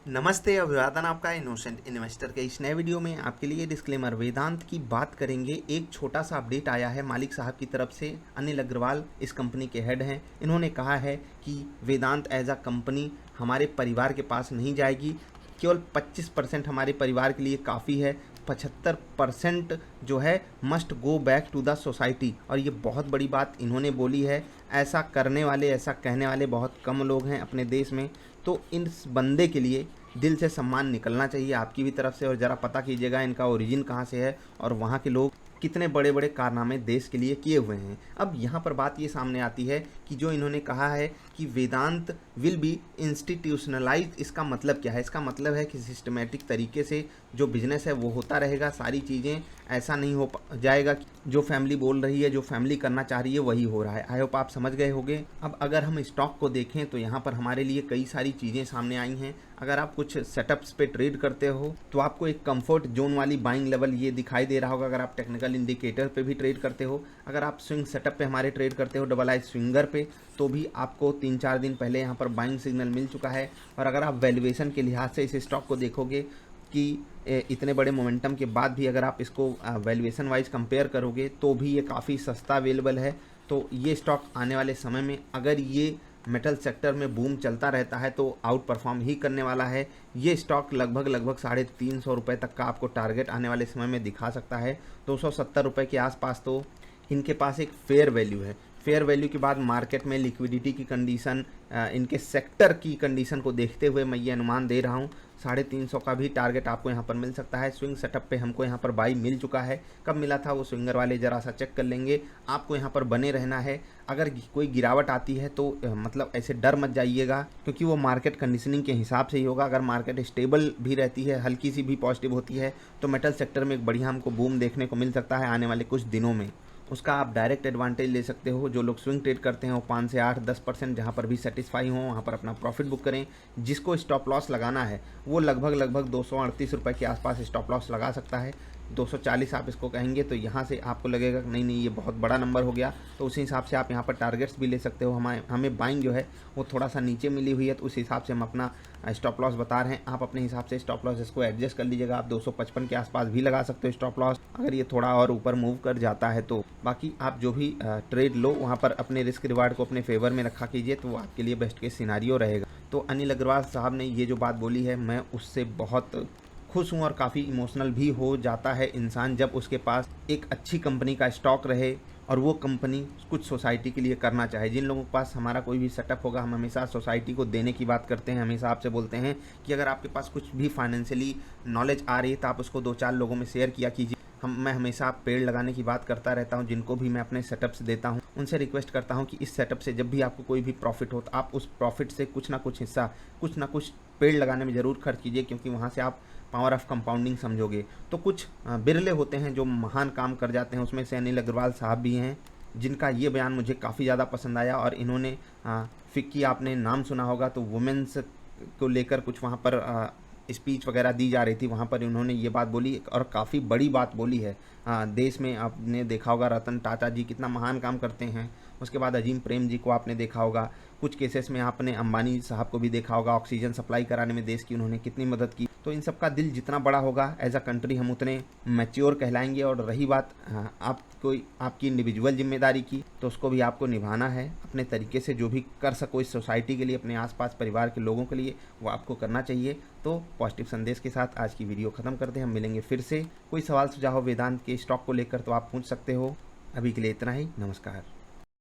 नमस्ते, अभिवादन आपका इनोसेंट इन्वेस्टर के इस नए वीडियो में आपके लिए डिस्क्लेमर वेदांत की बात करेंगे। एक छोटा सा अपडेट आया है मालिक साहब की तरफ से। अनिल अग्रवाल इस कंपनी के हेड हैं। इन्होंने कहा है कि वेदांत एज अ कंपनी हमारे परिवार के पास नहीं जाएगी। केवल 25% हमारे परिवार के लिए काफ़ी है, 75% जो है must go back to the society. और ये बहुत बड़ी बात इन्होंने बोली है। ऐसा करने वाले, ऐसा कहने वाले बहुत कम लोग हैं अपने देश में। तो इस बंदे के लिए दिल से सम्मान निकलना चाहिए आपकी भी तरफ से। और ज़रा पता कीजिएगा इनका ओरिजिन कहाँ से है और वहाँ के लोग कितने बड़े बड़े कारनामे देश के लिए किए हुए हैं। अब यहाँ पर बात ये सामने आती है कि जो इन्होंने कहा है कि वेदांत विल बी इंस्टीट्यूशनलाइज, इसका मतलब क्या है? इसका मतलब है कि सिस्टमेटिक तरीके से जो बिजनेस है वो होता रहेगा। सारी चीज़ें ऐसा नहीं हो जाएगा कि जो फैमिली बोल रही है, जो फैमिली करना चाह रही है वही हो रहा है। आई होप आप समझ गए होंगे। अब अगर हम स्टॉक को देखें तो यहाँ पर हमारे लिए कई सारी चीज़ें सामने आई हैं। अगर आप कुछ सेटअप्स पे ट्रेड करते हो तो आपको एक कंफर्ट जोन वाली बाइंग लेवल ये दिखाई दे रहा होगा। अगर आप टेक्निकल इंडिकेटर पे भी ट्रेड करते हो, अगर आप स्विंग सेटअप पे हमारे ट्रेड करते हो डबल आई स्विंगर पे, तो भी आपको 3-4 दिन पहले यहाँ पर बाइंग सिग्नल मिल चुका है। और अगर आप वैल्यूएशन के लिहाज से इस स्टॉक को देखोगे कि इतने बड़े मोमेंटम के बाद भी अगर आप इसको वैल्यूएशन वाइज कंपेयर करोगे तो भी ये काफ़ी सस्ता अवेलेबल है। तो ये स्टॉक आने वाले समय में अगर ये मेटल सेक्टर में बूम चलता रहता है तो आउट परफॉर्म ही करने वाला है। ये स्टॉक लगभग 350 रुपये तक का आपको टारगेट आने वाले समय में दिखा सकता है। 270 रुपये के आसपास तो इनके पास एक फेयर वैल्यू है। फेयर वैल्यू के बाद मार्केट में लिक्विडिटी की कंडीशन, इनके सेक्टर की कंडीशन को देखते हुए मैं ये अनुमान दे रहा हूँ 350 का भी टारगेट आपको यहाँ पर मिल सकता है। स्विंग सेटअप पे हमको यहाँ पर बाई मिल चुका है। कब मिला था वो स्विंगर वाले ज़रा सा चेक कर लेंगे। आपको यहाँ पर बने रहना है। अगर कोई गिरावट आती है तो मतलब ऐसे डर मत जाइएगा, क्योंकि वो मार्केट कंडीशनिंग के हिसाब से ही होगा। अगर मार्केट स्टेबल भी रहती है, हल्की सी भी पॉजिटिव होती है, तो मेटल सेक्टर में एक बढ़िया हमको बूम देखने को मिल सकता है आने वाले कुछ दिनों में। उसका आप डायरेक्ट एडवांटेज ले सकते हो। जो लोग स्विंग ट्रेड करते हैं वो 5 से 8-10% जहाँ पर भी सेटिस्फाई हो वहाँ पर अपना प्रॉफिट बुक करें। जिसको स्टॉप लॉस लगाना है वो लगभग 238 रुपये के आसपास स्टॉप लॉस लगा सकता है। 240 आप इसको कहेंगे तो यहाँ से आपको लगेगा कि नहीं ये बहुत बड़ा नंबर हो गया, तो उसी हिसाब से आप यहाँ पर टारगेट्स भी ले सकते हो। हमें बाइंग जो है वो थोड़ा सा नीचे मिली हुई है, तो उस हिसाब से हम अपना स्टॉप लॉस बता रहे हैं। आप अपने हिसाब से स्टॉप लॉस इसको एडजस्ट कर लीजिएगा। आप 255 के आसपास भी लगा सकते हो स्टॉप लॉस, अगर ये थोड़ा और ऊपर मूव कर जाता है तो। बाकी आप जो भी ट्रेड लो वहाँ पर अपने रिस्क रिवार्ड को अपने फेवर में रखा कीजिए, तो वो आपके लिए बेस्ट केस सिनारियो रहेगा। तो अनिल अग्रवाल साहब ने ये जो बात बोली है, मैं उससे बहुत खुश हूँ। और काफ़ी इमोशनल भी हो जाता है इंसान जब उसके पास एक अच्छी कंपनी का स्टॉक रहे और वो कंपनी कुछ सोसाइटी के लिए करना चाहे। जिन लोगों के पास हमारा कोई भी सेटअप होगा, हम हमेशा सोसाइटी को देने की बात करते हैं। हमेशा आपसे बोलते हैं कि अगर आपके पास कुछ भी फाइनेंशियली नॉलेज आ रही है तो आप उसको 2-4 लोगों में शेयर किया कीजिए। मैं हमेशा पेड़ लगाने की बात करता रहता हूँ। जिनको भी मैं अपने सेटअप्स देता हूँ उनसे रिक्वेस्ट करता हूँ कि इस सेटअप से जब भी आपको कोई भी प्रॉफिट हो तो आप उस प्रॉफिट से कुछ ना कुछ हिस्सा, कुछ ना कुछ पेड़ लगाने में ज़रूर खर्च कीजिए, क्योंकि वहाँ से आप पावर ऑफ कंपाउंडिंग समझोगे। तो कुछ बिरले होते हैं जो महान काम कर जाते हैं, उसमें से अनिल अग्रवाल साहब भी हैं, जिनका ये बयान मुझे काफ़ी ज़्यादा पसंद आया। और इन्होंने फिक्की, आपने नाम सुना होगा, तो वुमेंस को लेकर कुछ वहाँ पर स्पीच वगैरह दी जा रही थी, वहाँ पर इन्होंने ये बात बोली और काफ़ी बड़ी बात बोली है। देश में आपने देखा होगा रतन टाटा जी कितना महान काम करते हैं। उसके बाद अजीम प्रेम जी को आपने देखा होगा। कुछ केसेस में आपने अंबानी साहब को भी देखा होगा, ऑक्सीजन सप्लाई कराने में देश की उन्होंने कितनी मदद की। तो इन सब का दिल जितना बड़ा होगा एज अ कंट्री हम उतने मैच्योर कहलाएंगे। और रही बात आपकी इंडिविजुअल जिम्मेदारी की, तो उसको भी आपको निभाना है अपने तरीके से। जो भी कर सको इस सोसाइटी के लिए, अपने आसपास परिवार के लोगों के लिए, वो आपको करना चाहिए। तो पॉजिटिव संदेश के साथ आज की वीडियो खत्म करते हैं। हम मिलेंगे फिर से। कोई सवाल सुझाव वेदांत के स्टॉक को लेकर तो आप पूछ सकते हो। अभी के लिए इतना ही। नमस्कार।